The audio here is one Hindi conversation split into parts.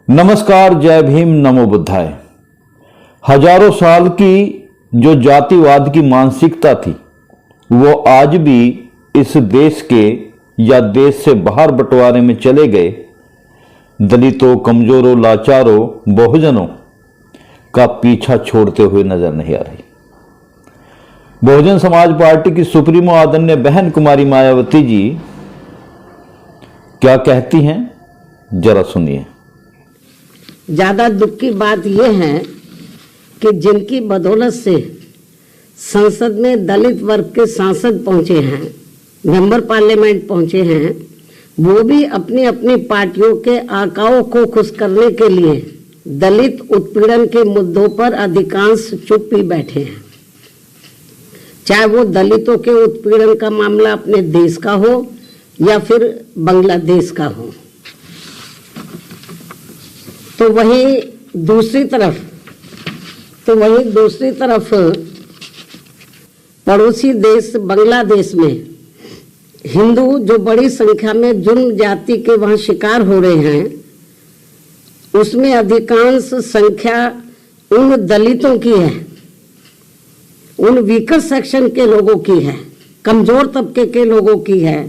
नमस्कार, जय भीम, नमो बुद्धाय। हजारों साल की जो जातिवाद की मानसिकता थी वो आज भी इस देश के या देश से बाहर बंटवारे में चले गए दलितों, कमजोरों, लाचारों, बहुजनों का पीछा छोड़ते हुए नजर नहीं आ रही। बहुजन समाज पार्टी की सुप्रीमो आदरणीय बहन कुमारी मायावती जी क्या कहती हैं, जरा सुनिए। ज्यादा दुख की बात यह है कि जिनकी बदौलत से संसद में दलित वर्ग के सांसद पहुंचे हैं, मेंबर पार्लियामेंट पहुंचे हैं, वो भी अपनी अपनी पार्टियों के आकाओं को खुश करने के लिए दलित उत्पीड़न के मुद्दों पर अधिकांश चुप ही बैठे हैं। चाहे वो दलितों के उत्पीड़न का मामला अपने देश का हो या फिर बांग्लादेश का हो। तो वहीं दूसरी तरफ पड़ोसी देश बांग्लादेश में हिंदू जो बड़ी संख्या में जुल्म जाति के वहां शिकार हो रहे हैं, उसमें अधिकांश संख्या उन दलितों की है, उन वीकर सेक्शन के लोगों की है, कमजोर तबके के लोगों की है,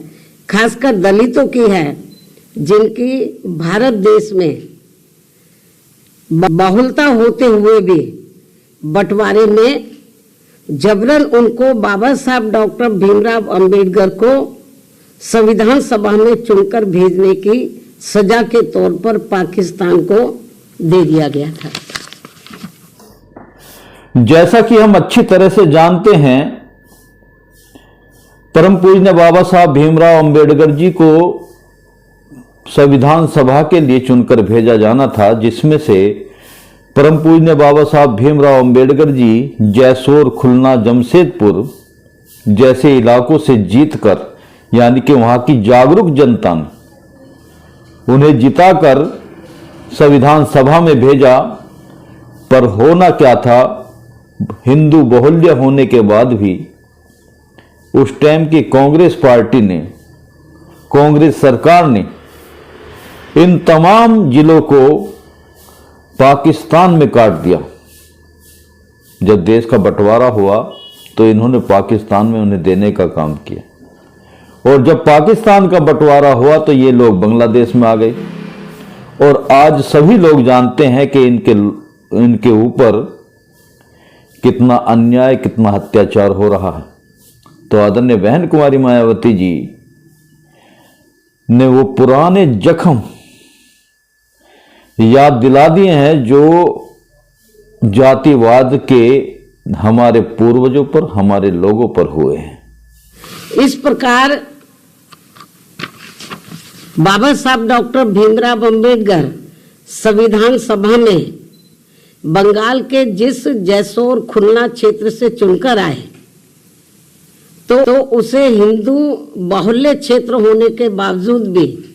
खासकर दलितों की है, जिनकी भारत देश में बहुलता होते हुए भी बंटवारे में जबरन उनको बाबा साहब डॉक्टर भीमराव अंबेडकर को संविधान सभा में चुनकर भेजने की सजा के तौर पर पाकिस्तान को दे दिया गया था। जैसा कि हम अच्छी तरह से जानते हैं, परम पूज्य बाबा साहब भीमराव अंबेडकर जी को संविधान सभा के लिए चुनकर भेजा जाना था, जिसमें से परम पूज्य बाबा साहब भीमराव अंबेडकर जी जैसोर, खुलना, जमशेदपुर जैसे इलाकों से जीतकर, यानी कि वहां की जागरूक जनता ने उन्हें जिताकर संविधान सभा में भेजा। पर होना क्या था, हिंदू बहुल्य होने के बाद भी उस टाइम की कांग्रेस पार्टी ने, कांग्रेस सरकार ने इन तमाम जिलों को पाकिस्तान में काट दिया। जब देश का बंटवारा हुआ तो इन्होंने पाकिस्तान में उन्हें देने का काम किया, और जब पाकिस्तान का बंटवारा हुआ तो ये लोग बांग्लादेश में आ गए। और आज सभी लोग जानते हैं कि इनके ऊपर कितना अन्याय, कितना अत्याचार हो रहा है। तो आदरणीय बहन कुमारी मायावती जी ने वो पुराने जख्म याद दिला दिए हैं जो जातिवाद के हमारे पूर्वजों पर, हमारे लोगों पर हुए हैं। इस प्रकार बाबा साहब डॉक्टर भीमराव अंबेडकर संविधान सभा में बंगाल के जिस जैसोर, खुलना क्षेत्र से चुनकर आए, तो उसे हिंदू बाहुल्य क्षेत्र होने के बावजूद भी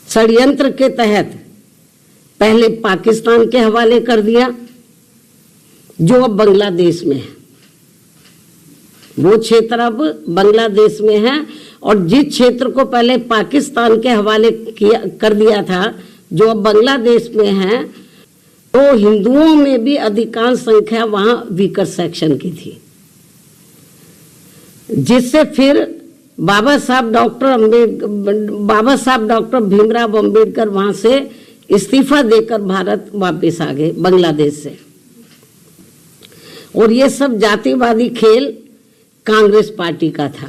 षड्यंत्र के तहत पहले पाकिस्तान के हवाले कर दिया, जो अब बांग्लादेश में है। वो क्षेत्र अब बांग्लादेश में है, और जिस क्षेत्र को पहले पाकिस्तान के हवाले कर दिया था, जो अब बांग्लादेश में है, तो हिंदुओं में भी अधिकांश संख्या वहां वीकर सेक्शन की थी, जिससे फिर बाबा साहब डॉक्टर भीमराव अंबेडकर वहां से इस्तीफा देकर भारत वापस आ गए बांग्लादेश से। और ये सब जातिवादी खेल कांग्रेस पार्टी का था।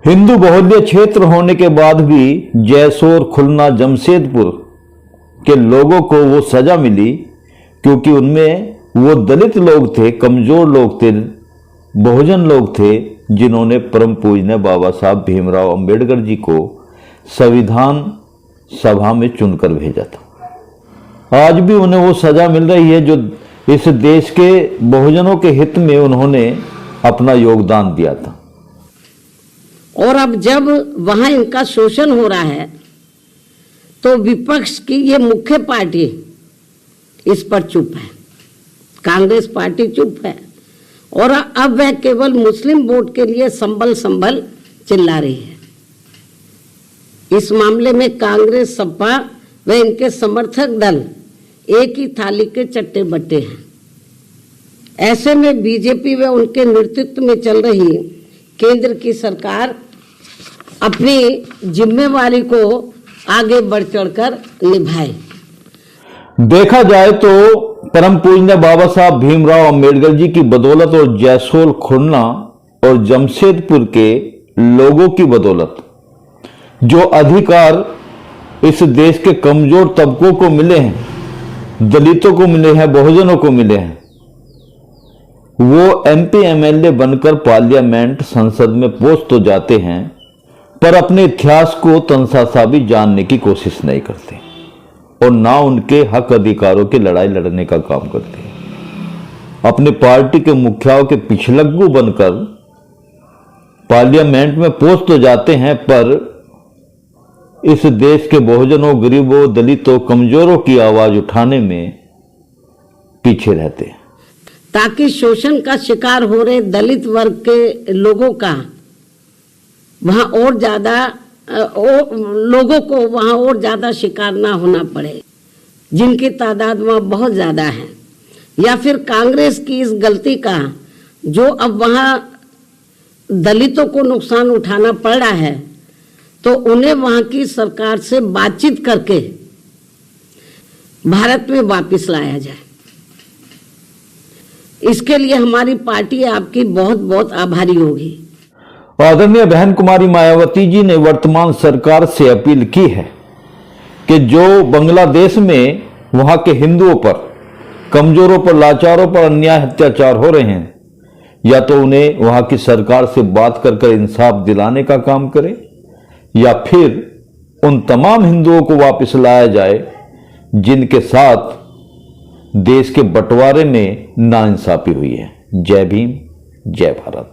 हिंदू बहुल्य क्षेत्र होने के बाद भी जैसोर, खुलना, जमशेदपुर के लोगों को वो सजा मिली, क्योंकि उनमें वो दलित लोग थे, कमजोर लोग थे, बहुजन लोग थे, जिन्होंने परम पूज्य बाबा साहब भीमराव अंबेडकर जी को संविधान सभा में चुनकर भेजा था। आज भी उन्हें वो सजा मिल रही है जो इस देश के बहुजनों के हित में उन्होंने अपना योगदान दिया था। और अब जब वहां इनका शोषण हो रहा है, तो विपक्ष की ये मुख्य पार्टी इस पर चुप है, कांग्रेस पार्टी चुप है, और अब वह केवल मुस्लिम वोट के लिए संभल चिल्ला रही है। इस मामले में कांग्रेस, सपा व इनके समर्थक दल एक ही थाली के चट्टे बट्टे हैं। ऐसे में बीजेपी व उनके नेतृत्व में चल रही केंद्र की सरकार अपनी जिम्मेवारी को आगे बढ़ चढ़कर निभाए। देखा जाए तो परम पूज्य बाबा साहब भीमराव अंबेडकर जी की बदौलत और जैसोर, खुलना और जमशेदपुर के लोगों की बदौलत जो अधिकार इस देश के कमजोर तबकों को मिले हैं, दलितों को मिले हैं, बहुजनों को मिले हैं, वो एमपी एमएलए बनकर पार्लियामेंट, संसद में पहुंच तो जाते हैं पर अपने इतिहास को तनसा भी जानने की कोशिश नहीं करते और ना उनके हक अधिकारों की लड़ाई लड़ने का काम करते हैं। अपने पार्टी के मुखियाओं के पिछलग्गू बनकर पार्लियामेंट में पहुंच तो जाते हैं पर इस देश के बहुजनों, गरीबों, दलितों, कमजोरों की आवाज उठाने में पीछे रहते हैं, ताकि शोषण का शिकार हो रहे दलित वर्ग के लोगों का वहां और ज्यादा लोगों को वहां और ज्यादा शिकार ना होना पड़े, जिनकी तादाद वहां बहुत ज्यादा है। या फिर कांग्रेस की इस गलती का जो अब वहां दलितों को नुकसान उठाना पड़ रहा है, तो उन्हें वहां की सरकार से बातचीत करके भारत में वापस लाया जाए। इसके लिए हमारी पार्टी आपकी बहुत बहुत आभारी होगी। आदरणीय बहन कुमारी मायावती जी ने वर्तमान सरकार से अपील की है कि जो बांग्लादेश में वहां के हिंदुओं पर, कमजोरों पर, लाचारों पर अन्याय अत्याचार हो रहे हैं, या तो उन्हें वहां की सरकार से बात कर इंसाफ दिलाने का काम करे या फिर उन तमाम हिंदुओं को वापस लाया जाए जिनके साथ देश के बंटवारे में नाइंसाफी हुई है। जय भीम, जय भारत।